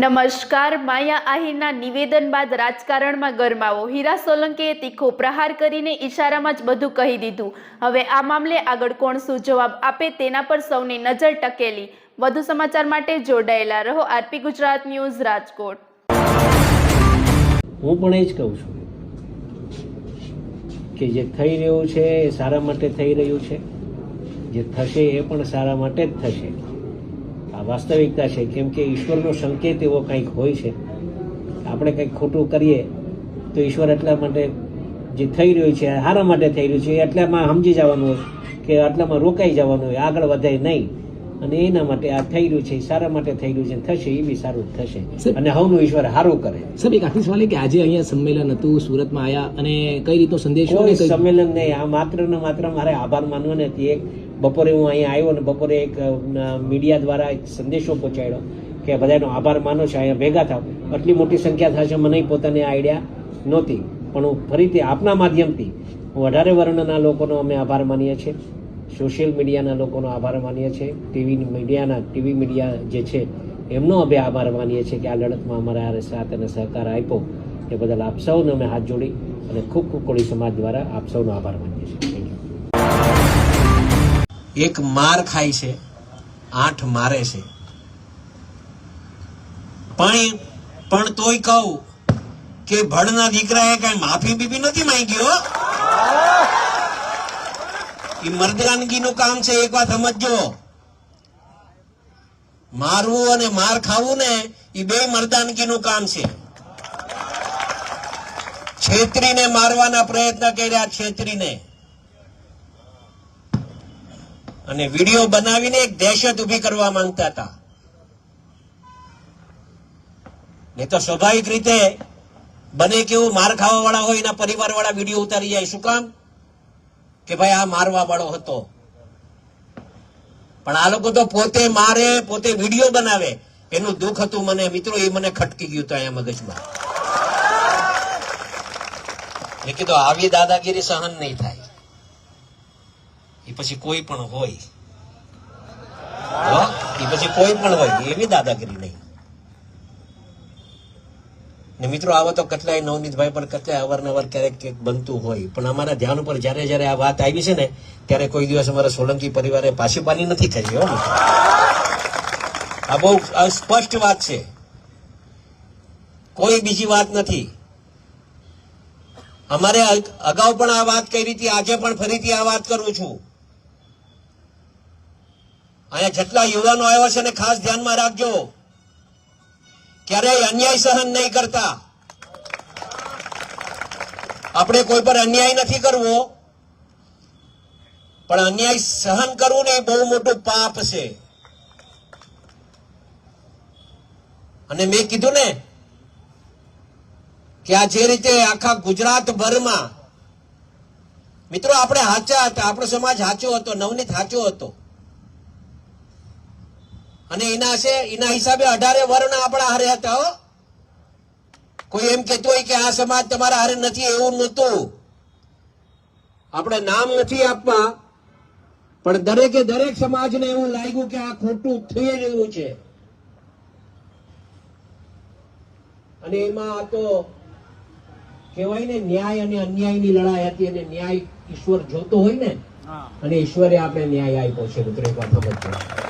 નમસ્કાર. માયા આહિરના નિવેદન બાદ રાજકારણમાં ગરમાવો. હીરા સોલંકીએ તીખો પ્રહાર કરીને ઈશારામાં જ બધું કહી દીધું. હવે આ મામલે આગળ કોણ શું જવાબ આપે તેના પર સૌની નજર ટકેલી. વધુ સમાચાર માટે જોડાયેલા રહો આરપી ગુજરાત ન્યૂઝ રાજકોટ. હું પણ એ જ કહું છું કે જે થઈ રહ્યું છે એ સારા માટે થઈ રહ્યું છે, જે થશે એ પણ સારા માટે જ થશે. આ વાસ્તવિકતા છે, કેમ કે ઈશ્વરનો સંકેત એવો કંઈક હોય છે. આપણે કંઈક ખોટું કરીએ તો ઈશ્વર એટલા માટે જે થઈ રહ્યું છે સારા માટે થઈ રહ્યું છે એટલામાં સમજી જવાનું હોય કે આટલામાં રોકાઈ જવાનું હોય, આગળ વધાય નહીં. અને એના માટે આ થઈ રહ્યું છે સારા માટે થઈ રહ્યું છે, થશે એ બી સારું થશે અને હવનું ઈશ્વર સારું કરે. સાહેબ, એક આખી સવાલ કે આજે અહીંયા સંમેલન હતું, સુરતમાં આવ્યા અને કઈ રીતનો સંદેશો? કોઈ સંમેલન નહીં, આ માત્ર ને માત્ર મારે આભાર માનવો નથી. એક બપોરે હું અહીંયા આવ્યો ને બપોરે એક મીડિયા દ્વારા એક સંદેશો પહોંચાડ્યો કે બધાનો આભાર માનો છે, અહીંયા ભેગા થાવ. આટલી મોટી સંખ્યા થશે મને પોતાને આઈડિયા નહોતી, પણ હું ફરીથી આપના માધ્યમથી હું 18 વર્ણના લોકોનો અમે આભાર માનીએ છીએ, સોશિયલ મીડિયાના લોકોનો આભાર માનીએ છીએ, ટીવી મીડિયા જે છે એમનો અમે આભાર માનીએ છીએ કે આ લડતમાં અમારા સાથ અને સહકાર આપ્યો. એ બદલ આપ સૌને અમે હાથ જોડી અને ખૂબ ખૂબ કોળી સમાજ દ્વારા આપ સૌનો આભાર માનીએ છીએ. Thank you. એક માર ખાય છે, 8 મારે છે, પણ તોય કહું કે ભડના દીકરાએ કઈ માફી બીબી નથી માંગી. એ મર્દાનગીનું કામ છે, એક વાત સમજજો. મારવું અને માર ખાવું ને એ બે મર્દાનગીનું કામ છે. છેતરીને મારવાના પ્રયત્ન કર્યા, છેતરીને, અને વિડીયો બનાવીને એક દહેશત ઉભી કરવા માંગતા હતા. નહીં તો સ્વાભાવિક રીતે બને કેવું માર ખાવા વાળા હોય એના પરિવાર વાળા વિડીયો ઉતારી જાય. શું કામ? કે ભાઈ આ મારવા વાળો હતો. પણ આ લોકો તો પોતે મારે, પોતે વિડીયો બનાવે. એનું દુઃખ હતું મને, મિત્રો, એ મને ખટકી ગયું હતું અહીંયા મગજમાં. મેં કીધું આવી દાદાગીરી સહન નહીં થાય. એ પછી કોઈ પણ હોય, એ પછી કોઈ પણ હોય, એવી દાદાગીરી નહીં. ને મિત્રો, આવો તો કેટલાય નવનીતભાઈ પણ કેટલાય અવારનવાર ક્યારેક બનતું હોય, પણ અમારા ધ્યાન ઉપર જયારે આ વાત આવી છે ને ત્યારે કોઈ દિવસ અમારા સોલંકી પરિવારે પાછી નથી કરી. આ બહુ સ્પષ્ટ વાત છે, કોઈ બીજી વાત નથી. અમારે અગાઉ પણ આ વાત કરી હતી, આજે પણ ફરીથી આ વાત કરું છું. અહીંયા જેટલા યુવાનો આવ્યા છે ને ખાસ ધ્યાનમાં રાખજો, ક્યારેય અન્યાય સહન નહીં કરતા. આપણે કોઈ પર અન્યાય નથી કરવો, પણ અન્યાય સહન કરવું ને એ બહુ મોટું પાપ છે. અને મેં કીધું ને કે આ જે રીતે આખા ગુજરાત ભરમાં, મિત્રો, આપણે સાચા હતા, આપણો સમાજ સાચો હતો, નવનીત સાચો હતો. અને એના હિસાબે 18 વર્ણ આપણા હારે હતા. કોઈ એમ કહેતું હોય કે આ સમાજ તમારા હારે નથી, એવું નહોતું. આપણે નામ નથી આપવા, પણ દરેકે દરેક સમાજને એવું લાગ્યું કે આ ખોટું થઈ રહ્યું છે. અને એમાં આ તો કહેવાય ને, ન્યાય અને અન્યાયની લડાઈ હતી, અને ન્યાય ઈશ્વર જોતો હોય ને, અને ઈશ્વરે આપણે ન્યાય આપ્યો છે. મિત્રો, એક વાત સમજો.